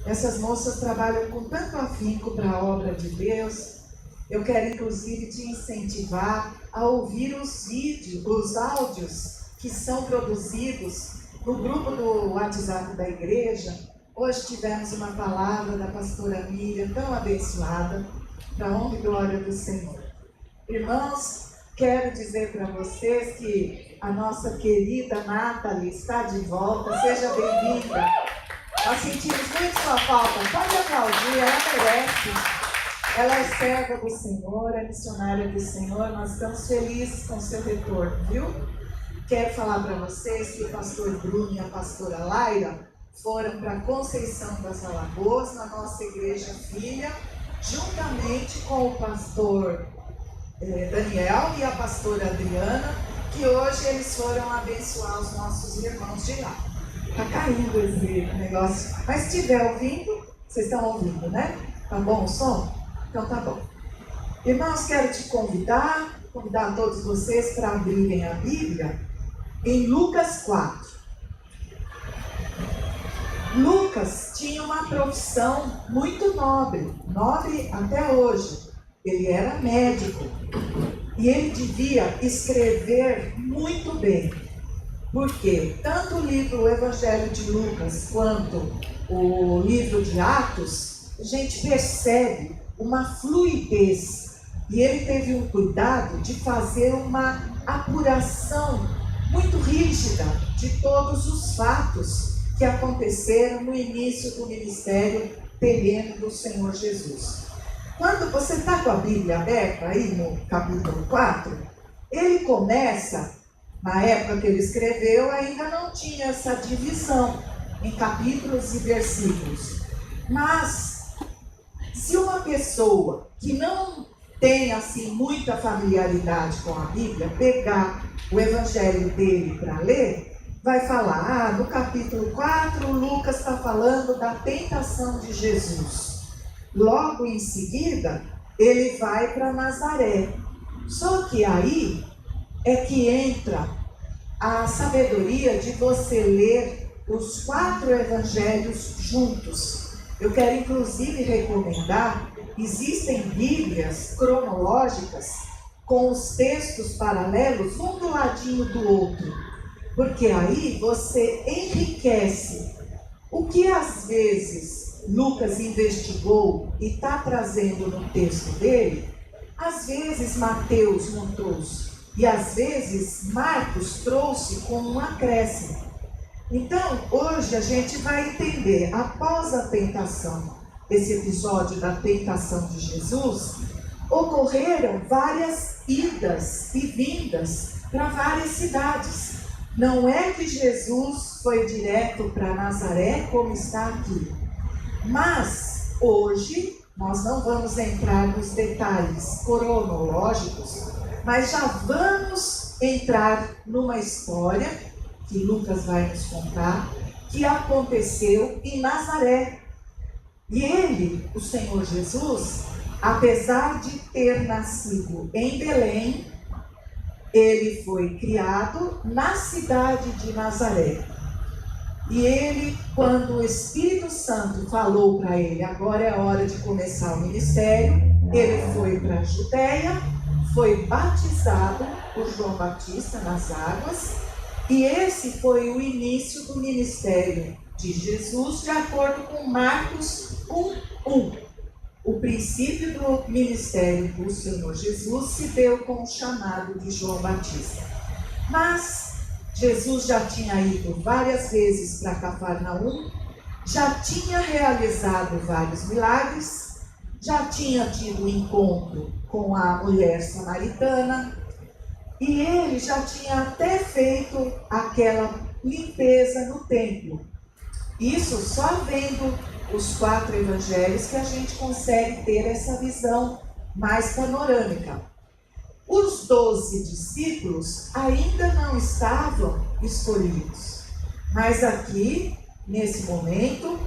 Essas moças trabalham com tanto afinco para a obra de Deus. Eu quero inclusive te incentivar a ouvir os vídeos, os áudios que são produzidos no grupo do WhatsApp da igreja. Hoje tivemos uma palavra da pastora Miriam, tão abençoada, para a honra e glória do Senhor. Irmãos, quero dizer para vocês que a nossa querida Nathalie está de volta. Seja bem-vinda. Nós sentimos muito sua falta. Pode aplaudir, ela merece. Ela é serva do Senhor, é missionária do Senhor. Nós estamos felizes com o seu retorno, viu? Quero falar para vocês que o pastor Bruno e a pastora Laira foram para Conceição das Alagoas, na nossa igreja filha, juntamente com o pastor Daniel e a pastora Adriana, que hoje eles foram abençoar os nossos irmãos de lá. Está caindo esse negócio, mas se estiver ouvindo, vocês estão ouvindo, né? Tá bom o som? Então tá bom. Irmãos, quero te convidar todos vocês para abrirem a Bíblia em Lucas 4. Lucas tinha uma profissão muito nobre até hoje. Ele era médico e ele devia escrever muito bem, porque tanto o livro O Evangelho de Lucas quanto o livro de Atos, a gente percebe uma fluidez, e ele teve um cuidado de fazer uma apuração muito rígida de todos os fatos que aconteceram no início do ministério terreno do Senhor Jesus. Quando você está com a Bíblia aberta aí no capítulo 4, ele começa, na época que ele escreveu, ainda não tinha essa divisão em capítulos e versículos. Mas, se uma pessoa que não tem assim muita familiaridade com a Bíblia, pegar o evangelho dele para ler, vai falar, no capítulo 4, Lucas está falando da tentação de Jesus. Logo em seguida, ele vai para Nazaré. Só que aí é que entra a sabedoria de você ler os 4 evangelhos juntos. Eu quero inclusive recomendar, existem Bíblias cronológicas com os textos paralelos, um do ladinho do outro, porque aí você enriquece o que às vezes Lucas investigou e está trazendo no texto dele, às vezes Mateus não trouxe, e às vezes Marcos trouxe como um acréscimo. Então, hoje a gente vai entender, após a tentação, esse episódio da tentação de Jesus, ocorreram várias idas e vindas para várias cidades. Não é que Jesus foi direto para Nazaré, como está aqui. Mas, hoje, nós não vamos entrar nos detalhes cronológicos, mas já vamos entrar numa história que Lucas vai nos contar, que aconteceu em Nazaré. E ele, o Senhor Jesus, apesar de ter nascido em Belém, ele foi criado na cidade de Nazaré. E ele, quando o Espírito Santo falou para ele, agora é hora de começar o ministério, ele foi para a Judeia, foi batizado por João Batista nas águas, e esse foi o início do ministério de Jesus, de acordo com Marcos 1:1. O princípio do ministério do Senhor Jesus se deu com o chamado de João Batista. Mas Jesus já tinha ido várias vezes para Cafarnaum, já tinha realizado vários milagres, já tinha tido encontro com a mulher samaritana, e ele já tinha até feito aquela limpeza no templo. Isso só vendo os 4 evangelhos que a gente consegue ter essa visão mais panorâmica. Os 12 discípulos ainda não estavam escolhidos, mas aqui, nesse momento,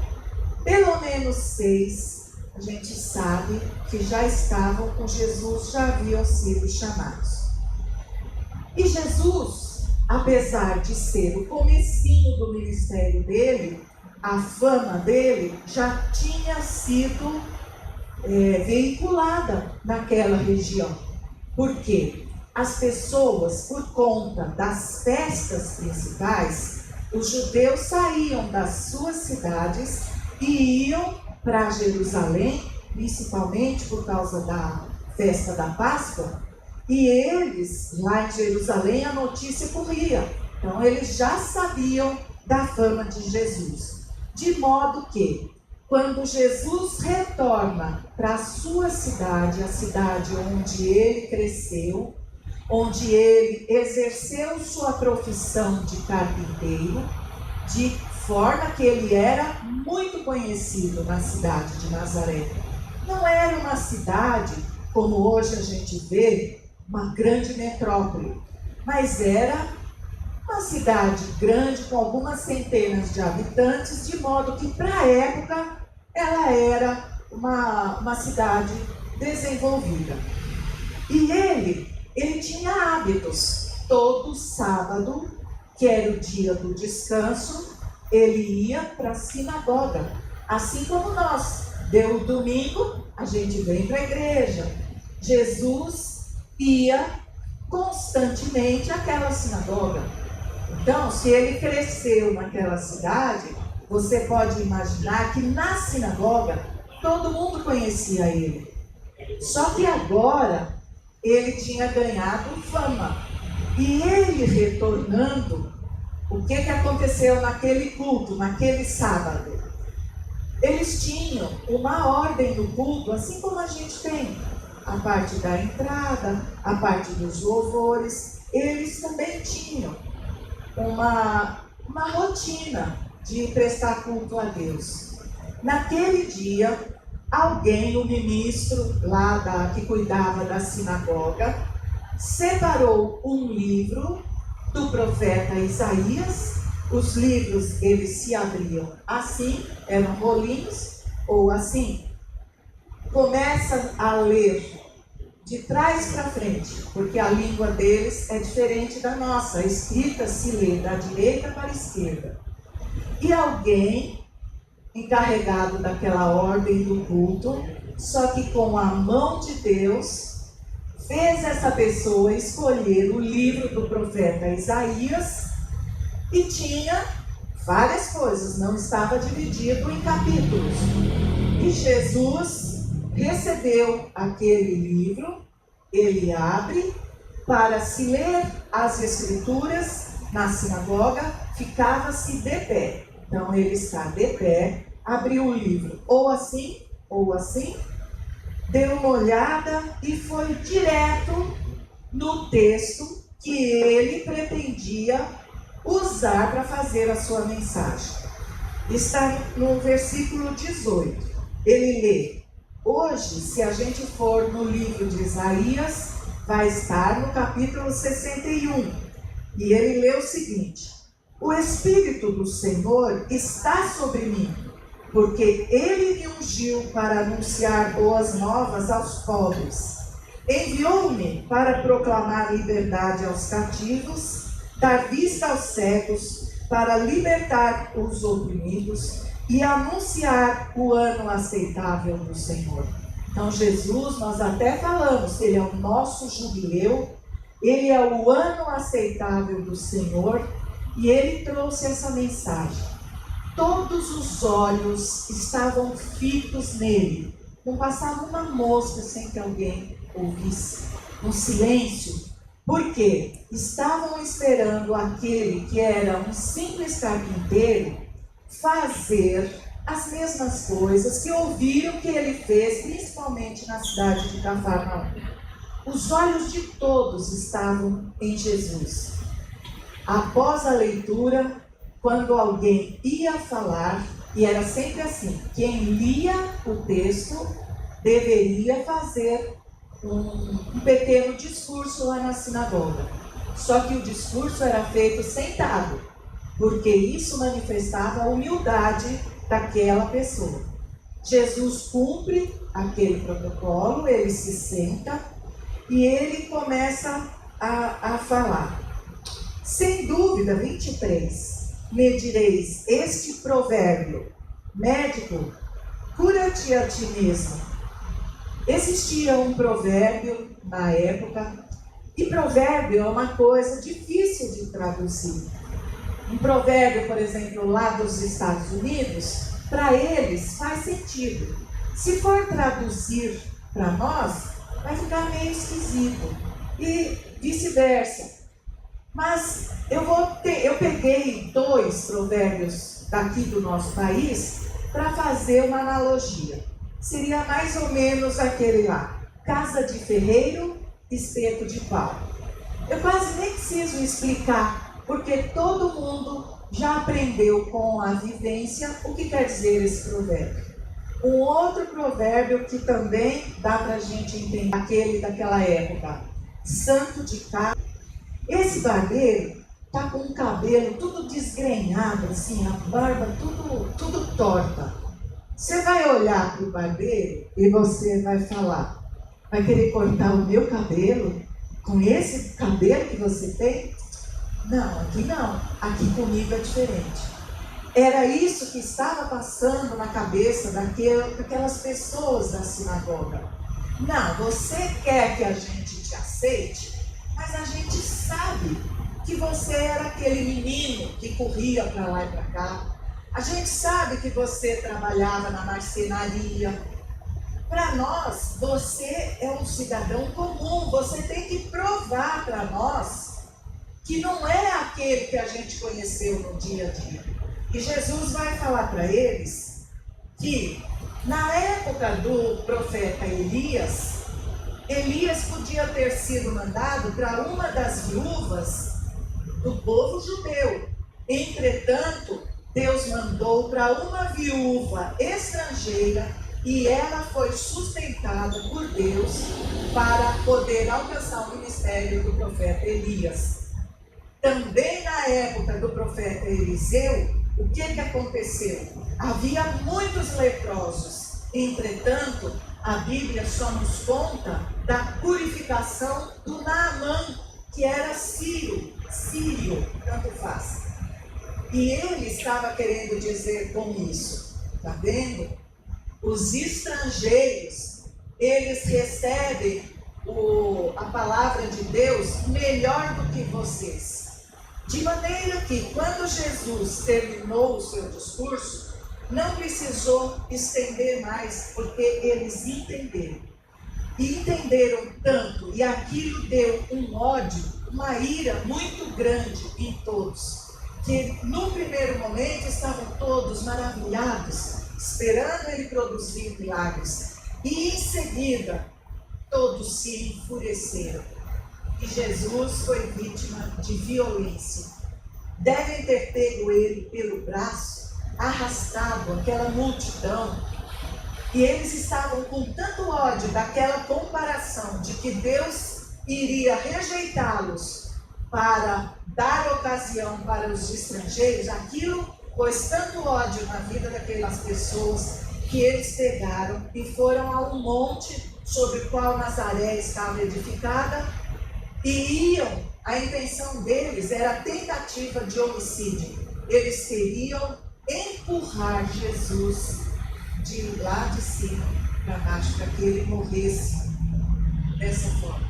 pelo menos 6, a gente sabe que já estavam com Jesus, já haviam sido chamados. E Jesus, apesar de ser o comecinho do ministério dele, a fama dele já tinha sido veiculada naquela região. Por quê? As pessoas, por conta das festas principais, os judeus saíam das suas cidades e iam para Jerusalém, principalmente por causa da festa da Páscoa, e eles, lá em Jerusalém, a notícia corria. Então, eles já sabiam da fama de Jesus. De modo que, quando Jesus retorna para a sua cidade, a cidade onde ele cresceu, onde ele exerceu sua profissão de carpinteiro, de forma que ele era muito conhecido na cidade de Nazaré. Não era uma cidade, como hoje a gente vê, uma grande metrópole, mas era uma cidade grande com algumas centenas de habitantes, de modo que para a época ela era uma cidade desenvolvida. E ele tinha hábitos. Todo sábado, que era o dia do descanso, ele ia para a sinagoga. Assim como nós, deu o domingo, a gente vem para a igreja. Jesus ia constantemente àquela sinagoga. Então, se ele cresceu naquela cidade, você pode imaginar que na sinagoga todo mundo conhecia ele. Só que agora ele tinha ganhado fama. E ele retornando, o que aconteceu naquele culto, naquele sábado? Eles tinham uma ordem no culto, assim como a gente tem. A parte da entrada, a parte dos louvores, eles também tinham uma rotina de prestar culto a Deus. Naquele dia, alguém, o ministro lá que cuidava da sinagoga, separou um livro do profeta Isaías. Os livros, eles se abriam assim, eram rolinhos, ou assim. Começa a ler de trás para frente, porque a língua deles é diferente da nossa. A escrita se lê da direita para a esquerda. E alguém encarregado daquela ordem do culto, só que com a mão de Deus, fez essa pessoa escolher o livro do profeta Isaías, e tinha várias coisas, não estava dividido em capítulos. E Jesus recebeu aquele livro, ele abre para se ler as escrituras na sinagoga, ficava-se de pé. Então ele está de pé, abriu o livro ou assim, deu uma olhada e foi direto no texto que ele pretendia usar para fazer a sua mensagem. Está no versículo 18. Ele lê: hoje, se a gente for no livro de Isaías, vai estar no capítulo 61. E ele lê o seguinte: o Espírito do Senhor está sobre mim, porque ele me ungiu para anunciar boas novas aos pobres. Enviou-me para proclamar liberdade aos cativos, dar vista aos cegos, para libertar os oprimidos e anunciar o ano aceitável do Senhor. Então Jesus, nós até falamos, ele é o nosso jubileu, ele é o ano aceitável do Senhor, e ele trouxe essa mensagem. Todos os olhos estavam fitos nele, não passava uma mosca sem que alguém ouvisse, um silêncio. Porque estavam esperando aquele que era um simples carpinteiro fazer as mesmas coisas que ouviram que ele fez, principalmente na cidade de Cafarnaum. Os olhos de todos estavam em Jesus. Após a leitura, quando alguém ia falar, e era sempre assim, quem lia o texto deveria fazer um pequeno discurso lá na sinagoga. Só que o discurso era feito sentado, porque isso manifestava a humildade daquela pessoa. Jesus cumpre aquele protocolo, ele se senta e ele começa a falar. Sem dúvida, 23, me direis este provérbio: médico, cura-te a ti mesmo. Existia um provérbio na época, e provérbio é uma coisa difícil de traduzir. Um provérbio, por exemplo, lá dos Estados Unidos, para eles faz sentido. Se for traduzir para nós, vai ficar meio esquisito. E vice-versa. Mas eu peguei 2 provérbios daqui do nosso país para fazer uma analogia. Seria mais ou menos aquele lá: casa de ferreiro, espeto de pau. Eu quase nem preciso explicar, porque todo mundo já aprendeu com a vivência o que quer dizer esse provérbio. Um outro provérbio que também dá para a gente entender, aquele daquela época: santo de casa. Esse barbeiro tá com o cabelo tudo desgrenhado, assim, a barba tudo torta. Você vai olhar para o barbeiro e você vai falar: vai querer cortar o meu cabelo com esse cabelo que você tem? Não, aqui não. Aqui comigo é diferente. Era isso que estava passando na cabeça daquelas pessoas da sinagoga. Não, você quer que a gente te aceite, mas a gente sabe que você era aquele menino que corria para lá e para cá. A gente sabe que você trabalhava na marcenaria. Para nós, você é um cidadão comum. Você tem que provar para nós que não é aquele que a gente conheceu no dia a dia. E Jesus vai falar para eles que na época do profeta Elias podia ter sido mandado para uma das viúvas do povo judeu. Entretanto, Deus mandou para uma viúva estrangeira e ela foi sustentada por Deus para poder alcançar o ministério do profeta Elias. Também na época do profeta Eliseu, o que aconteceu? Havia muitos leprosos. Entretanto, a Bíblia só nos conta da purificação do Naamã, que era sírio, tanto faz. E ele estava querendo dizer com isso, está vendo? Os estrangeiros, eles recebem a palavra de Deus melhor do que vocês. De maneira que, quando Jesus terminou o seu discurso, não precisou estender mais, porque eles entenderam. E entenderam tanto, e aquilo deu um ódio, uma ira muito grande em todos, que no primeiro momento estavam todos maravilhados, esperando ele produzir milagres. E em seguida, todos se enfureceram. E Jesus foi vítima de violência. Devem ter pego ele pelo braço, arrastado aquela multidão. E eles estavam com tanto ódio daquela comparação de que Deus iria rejeitá-los para dar ocasião para os estrangeiros. Aquilo pôs tanto ódio na vida daquelas pessoas que eles pegaram e foram a um monte sobre o qual Nazaré estava edificada e iam. A intenção deles era a tentativa de homicídio. Eles queriam empurrar Jesus de lá de cima para baixo, para que ele morresse dessa forma.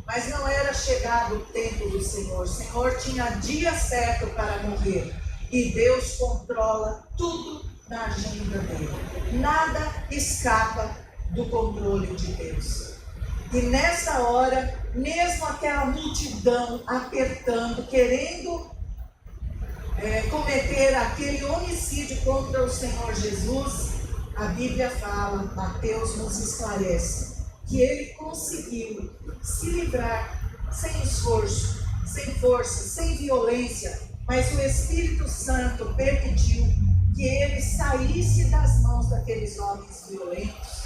Mas não era chegado o tempo do Senhor. O Senhor tinha dia certo para morrer. E Deus controla tudo na agenda dele. Nada escapa do controle de Deus. E nessa hora, mesmo aquela multidão apertando, querendo cometer aquele homicídio contra o Senhor Jesus, a Bíblia fala, Mateus nos esclarece, que ele conseguiu se livrar sem esforço, sem força, sem violência, mas o Espírito Santo permitiu que ele saísse das mãos daqueles homens violentos.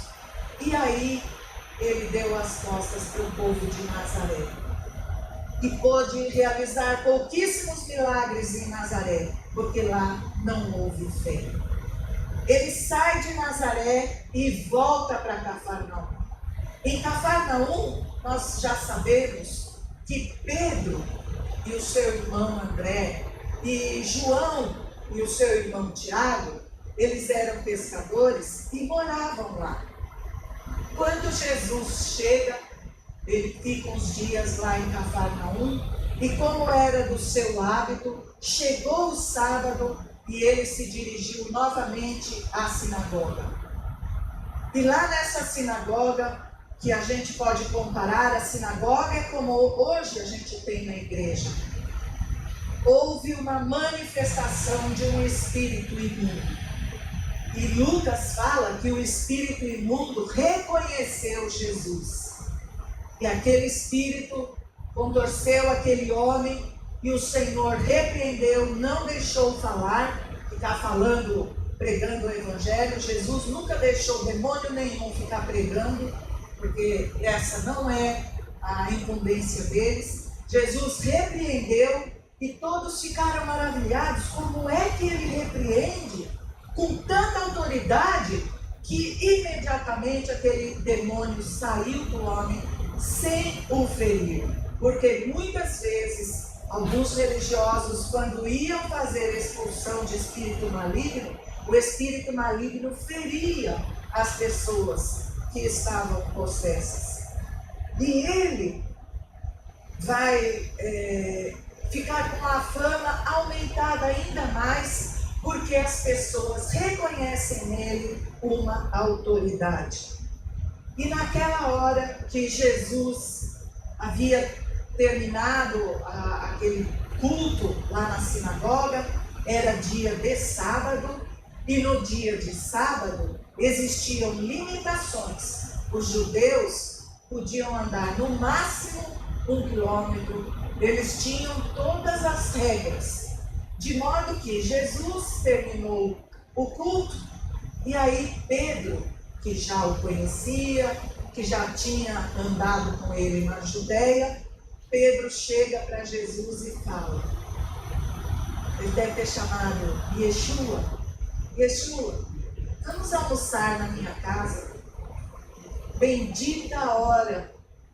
E aí ele deu as costas para o povo de Nazaré. E pôde realizar pouquíssimos milagres em Nazaré, porque lá não houve fé. Ele sai de Nazaré e volta para Cafarnaum. Em Cafarnaum, nós já sabemos que Pedro e o seu irmão André E João e o seu irmão Tiago, eles eram pescadores e moravam lá. Quando Jesus chega, ele fica uns dias lá em Cafarnaum, e como era do seu hábito, chegou o sábado e ele se dirigiu novamente à sinagoga. E lá nessa sinagoga, que a gente pode comparar, a sinagoga é como hoje a gente tem na igreja. Houve uma manifestação de um espírito imundo. E Lucas fala que o espírito imundo reconheceu Jesus. E aquele espírito contorceu aquele homem e o Senhor repreendeu, não deixou falar, ficar falando, pregando o evangelho. Jesus nunca deixou demônio nenhum ficar pregando, porque essa não é a incumbência deles. Jesus repreendeu e todos ficaram maravilhados. Como é que ele repreende com tanta autoridade que imediatamente aquele demônio saiu do homem sem o ferir? Porque muitas vezes alguns religiosos, quando iam fazer expulsão de espírito maligno, o espírito maligno feria as pessoas que estavam possessas. E ele vai ficar com a fama aumentada ainda mais, porque as pessoas reconhecem nele uma autoridade. E naquela hora que Jesus havia terminado aquele culto lá na sinagoga, era dia de sábado, e no dia de sábado existiam limitações. Os judeus podiam andar no máximo 1 quilômetro, eles tinham todas as regras, de modo que Jesus terminou o culto, e aí Pedro, que já o conhecia, que já tinha andado com ele na Judéia, Pedro chega para Jesus e fala, ele deve ter chamado Yeshua, vamos almoçar na minha casa. Bendita a hora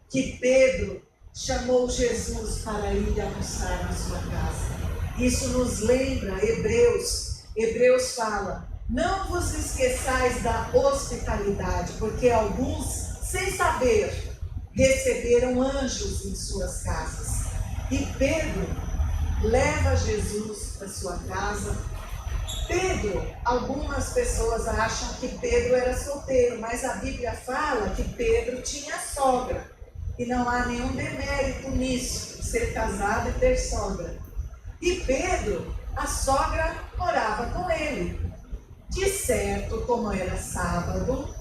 que Pedro chamou Jesus para ir almoçar na sua casa. Isso nos lembra Hebreus. Hebreus fala, não vos esqueçais da hospitalidade, porque alguns, sem saber, receberam anjos em suas casas. E Pedro leva Jesus para sua casa. Pedro, algumas pessoas acham que Pedro era solteiro, mas a Bíblia fala que Pedro tinha sogra. E não há nenhum demérito nisso, ser casado e ter sogra. E Pedro, a sogra morava com ele. De certo, como era sábado,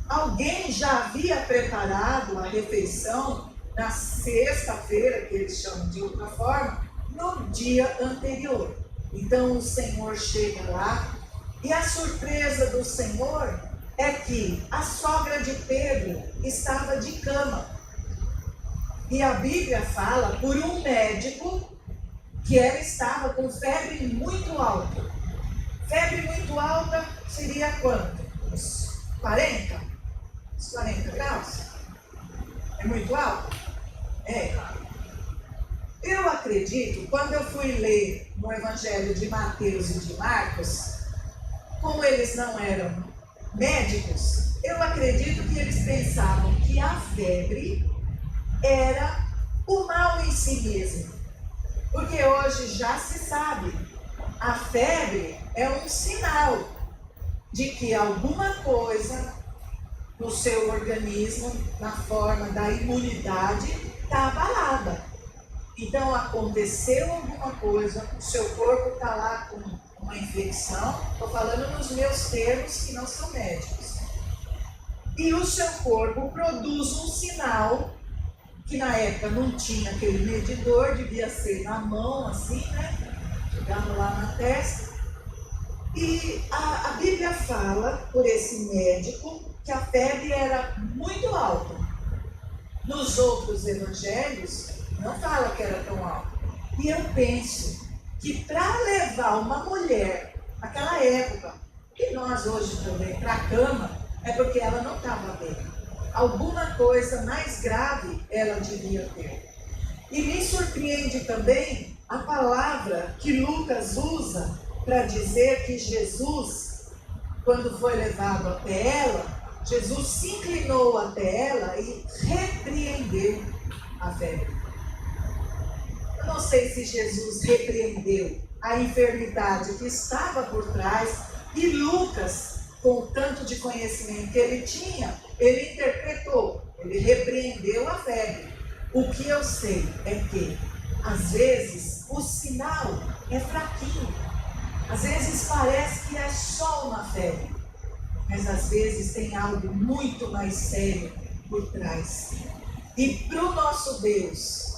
alguém já havia preparado a refeição na sexta-feira, que eles chamam de outra forma, no dia anterior. Então o Senhor chega lá e a surpresa do Senhor é que a sogra de Pedro estava de cama. E a Bíblia fala por um médico que ela estava com febre muito alta. Febre muito alta seria quanto? Uns 40? Uns 40 graus? É muito alto? É. Eu acredito, quando eu fui ler no Evangelho de Mateus e de Marcos, como eles não eram médicos, eu acredito que eles pensavam que a febre era o mal em si mesmo. Porque hoje já se sabe, a febre é um sinal de que alguma coisa no seu organismo, na forma da imunidade, está abalada. Então aconteceu alguma coisa, o seu corpo está lá com uma infecção, estou falando nos meus termos que não são médicos. E o seu corpo produz um sinal, que na época não tinha aquele medidor, devia ser na mão, assim, né? Chegando lá na testa. E a Bíblia fala, por esse médico, que a febre era muito alta. Nos outros evangelhos, não fala que era tão alta. E eu penso que para levar uma mulher, naquela época, e nós hoje também, para a cama, é porque ela não estava bem. Alguma coisa mais grave ela devia ter. E me surpreende também A palavra que Lucas usa para dizer que Jesus, quando foi levado até ela, Jesus se inclinou até ela e repreendeu a febre. Eu não sei se Jesus repreendeu a enfermidade que estava por trás, e Lucas, com o tanto de conhecimento que ele tinha, ele interpretou, ele repreendeu a febre. O que eu sei é que, às vezes, o sinal é fraquinho. Às vezes parece que é só uma febre, mas às vezes tem algo muito mais sério por trás. E para o nosso Deus,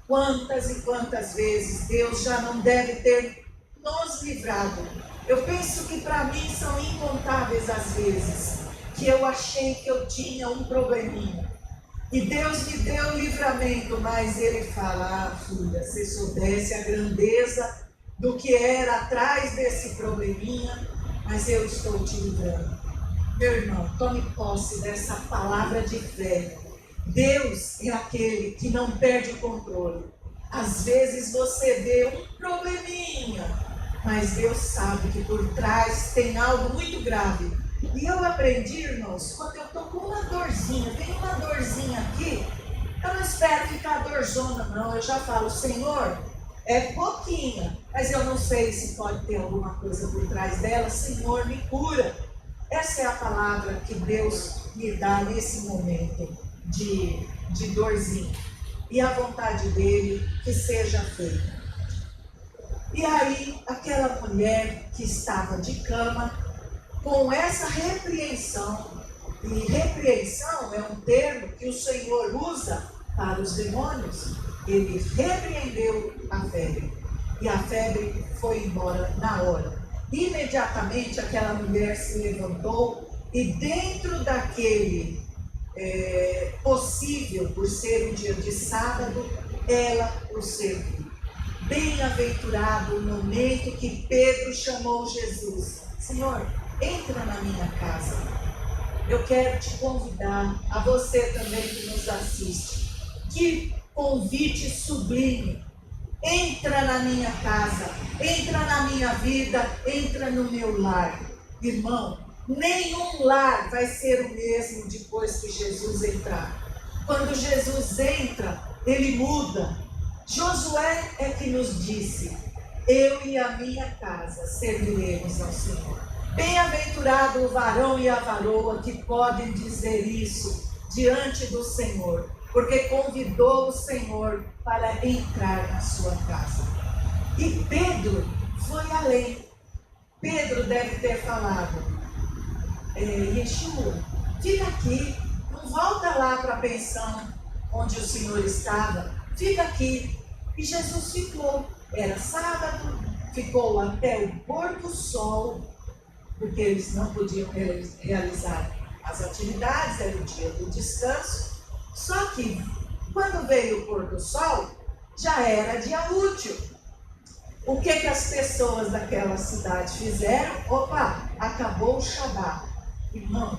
quantas e quantas vezes Deus já não deve ter nos livrado. Eu penso que para mim são incontáveis as vezes que eu achei que eu tinha um probleminha. E Deus me deu livramento, mas Ele fala, filha, se soubesse a grandeza do que era atrás desse probleminha, mas eu estou te livrando. Meu irmão, tome posse dessa palavra de fé. Deus é aquele que não perde o controle. Às vezes você vê um probleminha, mas Deus sabe que por trás tem algo muito grave. E eu aprendi, irmãos, quando eu estou com uma dorzinha, tem uma dorzinha aqui, eu não espero ficar dorzona não, eu já falo, Senhor, é pouquinha, mas eu não sei se pode ter alguma coisa por trás dela, Senhor, me cura. Essa é a palavra que Deus me dá nesse momento de dorzinha. E a vontade dele que seja feita. E aí, aquela mulher que estava de cama, com essa repreensão, e repreensão é um termo que o Senhor usa para os demônios, ele repreendeu a febre. E a febre foi embora na hora. Imediatamente aquela mulher se levantou e dentro daquele possível, por ser um dia de sábado, ela o serviu. Bem-aventurado o momento que Pedro chamou Jesus. Senhor, entra na minha casa. Eu quero te convidar, a você também que nos assiste, que convite sublime. Entra na minha casa, entra na minha vida, entra no meu lar. Irmão, nenhum lar vai ser o mesmo depois que Jesus entrar. Quando Jesus entra, ele muda. Josué é que nos disse, eu e a minha casa serviremos ao Senhor. Bem-aventurado o varão e a varoa que podem dizer isso diante do Senhor, porque convidou o Senhor para entrar na sua casa. E Pedro foi além. Pedro deve ter falado, Yeshua, fica aqui, não volta lá para a pensão onde o Senhor estava, fica aqui. E Jesus ficou, era sábado, ficou até o pôr do sol, porque eles não podiam realizar as atividades, era o dia do descanso. Só que, quando veio o pôr do sol, já era dia útil. O que as pessoas daquela cidade fizeram? Opa, acabou o Shabat. Irmão,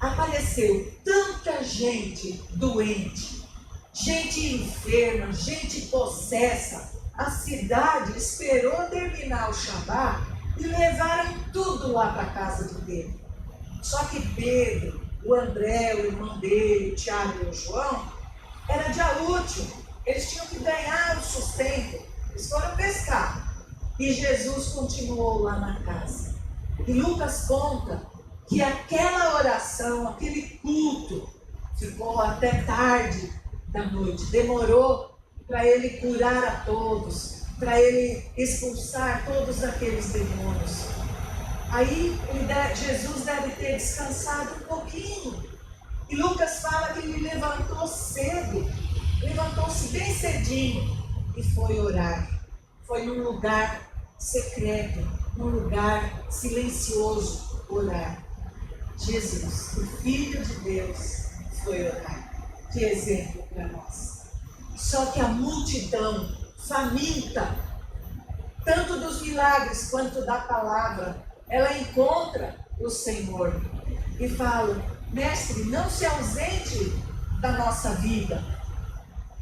apareceu tanta gente doente, gente enferma, gente possessa. A cidade esperou terminar o Shabat e levaram tudo lá para a casa de Pedro. Só que Pedro, o André, o irmão dele, o Tiago e o João, era dia útil. Eles tinham que ganhar o sustento. Eles foram pescar. E Jesus continuou lá na casa. E Lucas conta que aquela oração, aquele culto, ficou até tarde da noite. Demorou para ele curar a todos, para ele expulsar todos aqueles demônios. Aí Jesus deve ter descansado um pouquinho. E Lucas fala que ele levantou cedo, levantou-se bem cedinho e foi orar. Foi num lugar secreto, num lugar silencioso orar. Jesus, o Filho de Deus, foi orar. Que exemplo para nós. Só que a multidão faminta, tanto dos milagres quanto da palavra, ela encontra o Senhor e fala, mestre, não se ausente da nossa vida.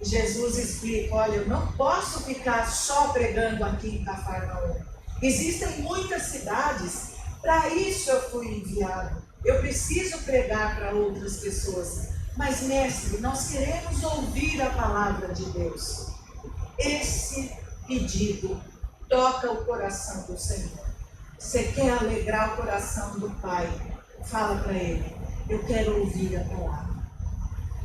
Jesus explica: olha, eu não posso ficar só pregando aqui em Cafarnaum. Existem muitas cidades, para isso eu fui enviado. Eu preciso pregar para outras pessoas. Mas, mestre, nós queremos ouvir a palavra de Deus. Esse pedido toca o coração do Senhor. Você quer alegrar o coração do Pai? Fala para Ele: eu quero ouvir a palavra.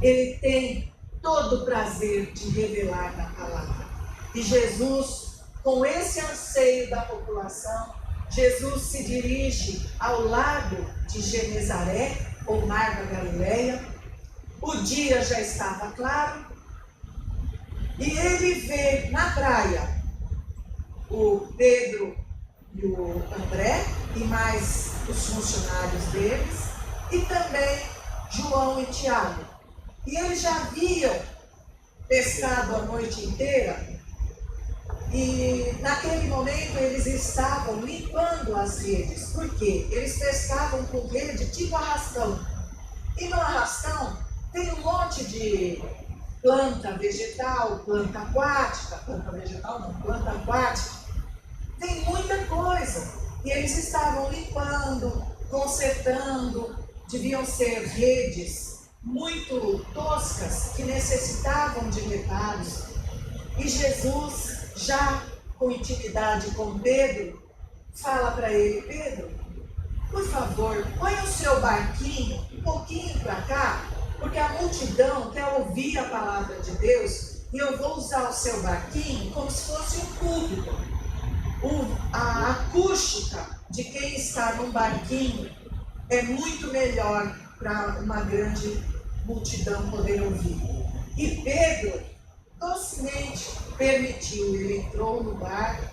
Ele tem todo o prazer de revelar na palavra. E Jesus, com esse anseio da população, Jesus se dirige ao lago de Genezaré, ou Mar da Galileia. O dia já estava claro. E ele vê na praia o Pedro e o André, e mais os funcionários deles, e também João e Tiago. E eles já haviam pescado a noite inteira, e naquele momento eles estavam limpando as redes. Por quê? Eles pescavam com rede tipo arrastão. E no arrastão tem um monte de planta vegetal, planta aquática, planta aquática, tem muita coisa. E eles estavam limpando, consertando, deviam ser redes muito toscas, que necessitavam de reparos. E Jesus, já com intimidade com Pedro, fala para ele: Pedro, por favor, põe o seu barquinho um pouquinho para cá, porque a multidão quer ouvir a palavra de Deus, e eu vou usar o seu barquinho como se fosse um púlpito. A acústica de quem está num barquinho é muito melhor para uma grande multidão poder ouvir. E Pedro docemente permitiu. Ele entrou no barco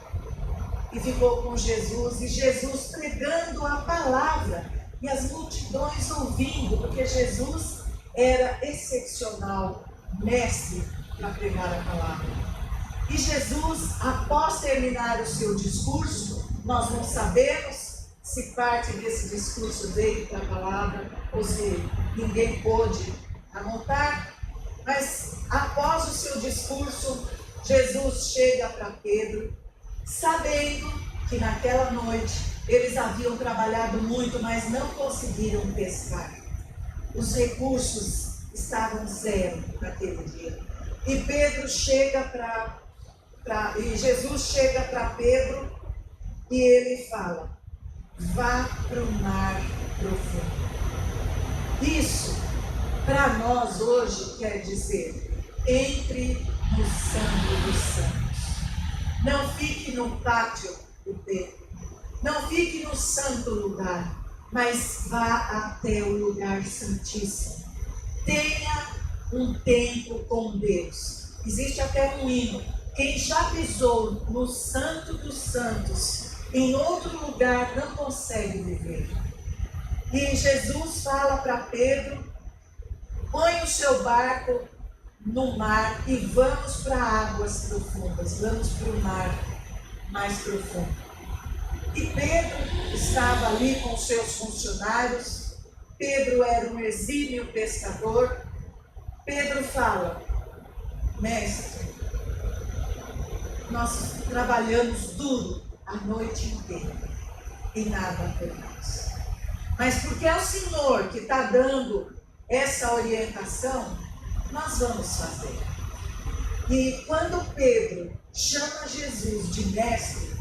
e ficou com Jesus, e Jesus pregando a palavra, e as multidões ouvindo, porque Jesus era excepcional, mestre para pregar a palavra. E Jesus, após terminar o seu discurso, nós não sabemos se parte desse discurso veio para a palavra ou se ninguém pôde anotar, mas após o seu discurso, Jesus chega para Pedro, sabendo que naquela noite eles haviam trabalhado muito, mas não conseguiram pescar. Os recursos estavam zero naquele dia. E Pedro chega e Jesus chega para Pedro e ele fala: vá para o mar profundo. Isso, para nós hoje, quer dizer: entre no santo dos santos. Não fique no pátio do templo. Não fique no santo lugar, mas vá até o lugar santíssimo. Tenha um tempo com Deus. Existe até um hino: quem já pisou no santo dos santos, em outro lugar não consegue viver. E Jesus fala para Pedro: põe o seu barco no mar e vamos para águas profundas, vamos para o mar mais profundo. E Pedro estava ali com seus funcionários. Pedro era um exímio pescador. Pedro fala: mestre, nós trabalhamos duro a noite inteira e nada pegamos. Mas porque é o Senhor que está dando essa orientação, nós vamos fazer. E quando Pedro chama Jesus de mestre,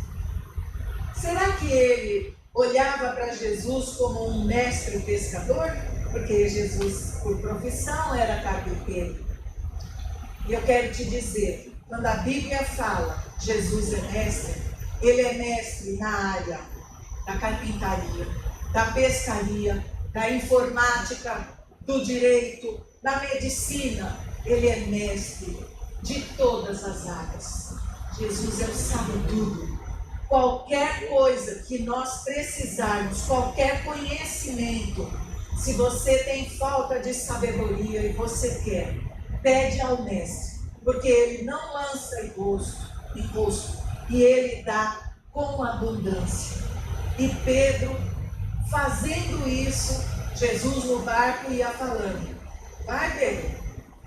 será que ele olhava para Jesus como um mestre pescador? Porque Jesus, por profissão, era carpinteiro. E eu quero te dizer, quando a Bíblia fala Jesus é mestre, ele é mestre na área da carpintaria, da pescaria, da informática, do direito, da medicina. Ele é mestre de todas as áreas. Jesus é o sabe-tudo. Qualquer coisa que nós precisarmos, qualquer conhecimento, se você tem falta de sabedoria e você quer, pede ao mestre, porque ele não lança em rosto, e ele dá com abundância. E Pedro, fazendo isso, Jesus no barco ia falando: vai, Pedro,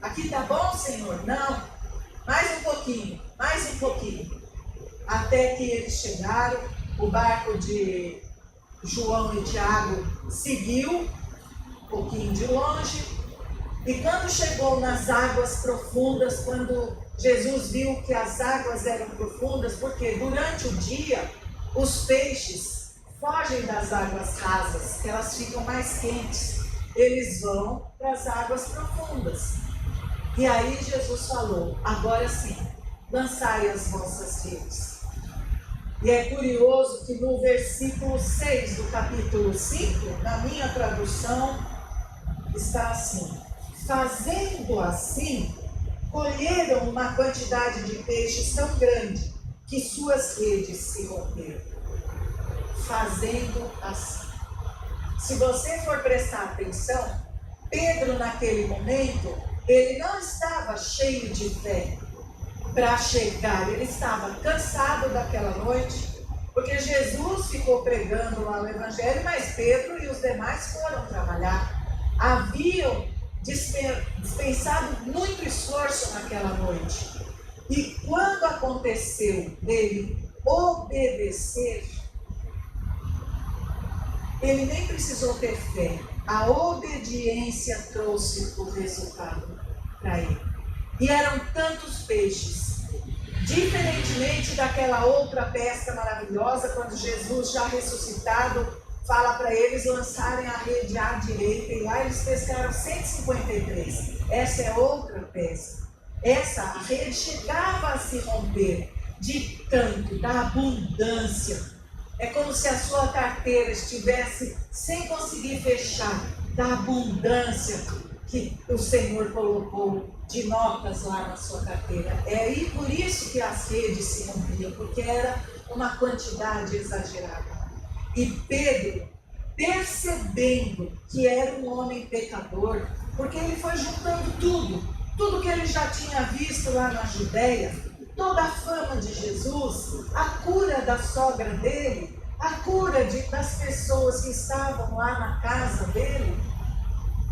Aqui tá bom, Senhor? Não. Mais um pouquinho, mais um pouquinho. Até que eles chegaram, o barco de João e Tiago seguiu um pouquinho de longe. E quando chegou nas águas profundas, quando Jesus viu que as águas eram profundas, porque durante o dia os peixes fogem das águas rasas, que elas ficam mais quentes. Eles vão para as águas profundas. E aí Jesus falou: agora sim, lançai as vossas redes. E é curioso que no versículo 6 do capítulo 5, na minha tradução, está assim: fazendo assim, colheram uma quantidade de peixes tão grande que suas redes se romperam. Fazendo assim. Se você for prestar atenção, Pedro naquele momento, ele não estava cheio de fé para chegar, ele estava cansado daquela noite, porque Jesus ficou pregando lá o Evangelho, mas Pedro e os demais foram trabalhar. Haviam dispensado muito esforço naquela noite. E quando aconteceu dele obedecer, ele nem precisou ter fé. A obediência trouxe o resultado para ele. E eram tantos peixes. Diferentemente daquela outra pesca maravilhosa, quando Jesus, já ressuscitado, fala para eles lançarem a rede à direita, e lá eles pescaram 153. Essa é outra pesca. Essa, a rede chegava a se romper de tanto, da abundância. É como se a sua carteira estivesse sem conseguir fechar, da abundância que o Senhor colocou de notas lá na sua carteira. É aí por isso que as redes se rompiam, porque era uma quantidade exagerada. E Pedro, percebendo que era um homem pecador, porque ele foi juntando tudo que ele já tinha visto lá na Judéia, toda a fama de Jesus, a cura da sogra dele, a cura das pessoas que estavam lá na casa dele,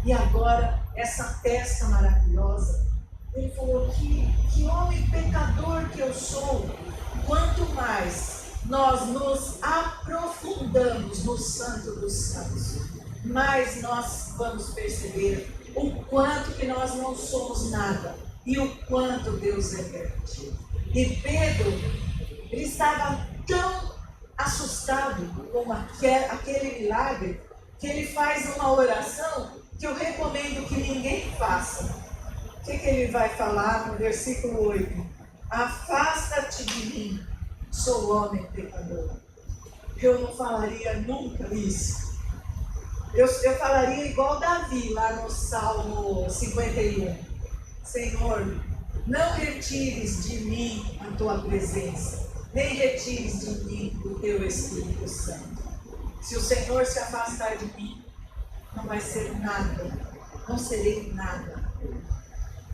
e agora essa pesca maravilhosa. Ele falou: que homem pecador que eu sou. Quanto mais nós nos aprofundamos no Santo dos Santos, mais nós vamos perceber o quanto que nós não somos nada e o quanto Deus é grande. E Pedro, ele estava tão assustado com aquele milagre, que ele faz uma oração que eu recomendo que ninguém faça. O que ele vai falar no versículo 8? Afasta-te de mim, sou homem pecador. Eu não falaria nunca isso. Eu falaria igual Davi, lá no Salmo 51. Senhor, não retires de mim a tua presença, nem retires de mim o teu Espírito Santo. Se o Senhor se afastar de mim, não vai ser nada, não serei nada.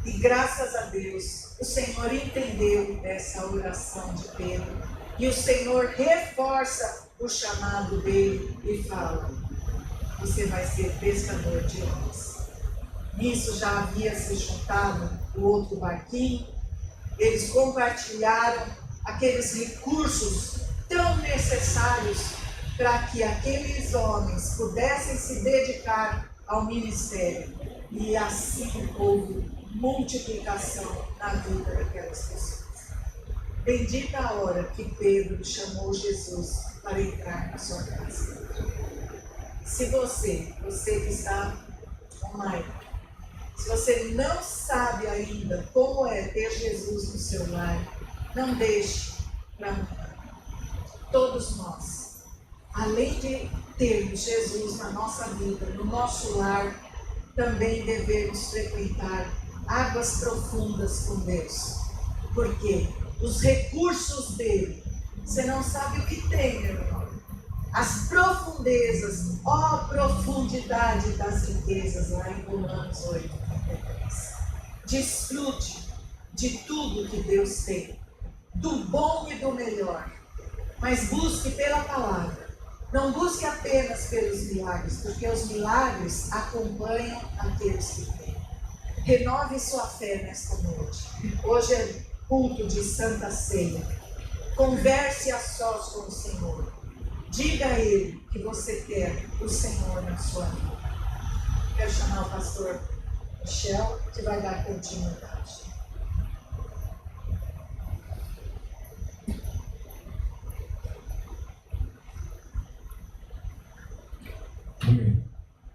E graças a Deus, o Senhor entendeu essa oração de Pedro, e o Senhor reforça o chamado dele e fala: você vai ser pescador de homens. Nisso já havia se juntado o outro barquinho, eles compartilharam aqueles recursos tão necessários para que aqueles homens pudessem se dedicar ao ministério. E assim houve multiplicação na vida daquelas pessoas. Bendita a hora que Pedro chamou Jesus para entrar na sua casa. Se você que está online, se você não sabe ainda como é ter Jesus no seu lar, não deixe para amanhã. Todos nós, além de termos Jesus na nossa vida, no nosso lar, também devemos frequentar águas profundas com Deus. Porque os recursos dele, você não sabe o que tem, meu irmão. As profundezas, ó profundidade das riquezas, lá em Romanos 8, 33. Desfrute de tudo que Deus tem, do bom e do melhor, mas busque pela palavra. Não busque apenas pelos milagres, porque os milagres acompanham aqueles que têm. Renove sua fé nesta noite. Hoje é culto de Santa Ceia. Converse a sós com o Senhor. Diga a Ele que você quer o Senhor na sua vida. Quero chamar o pastor Michel, que vai dar continuidade. Amém.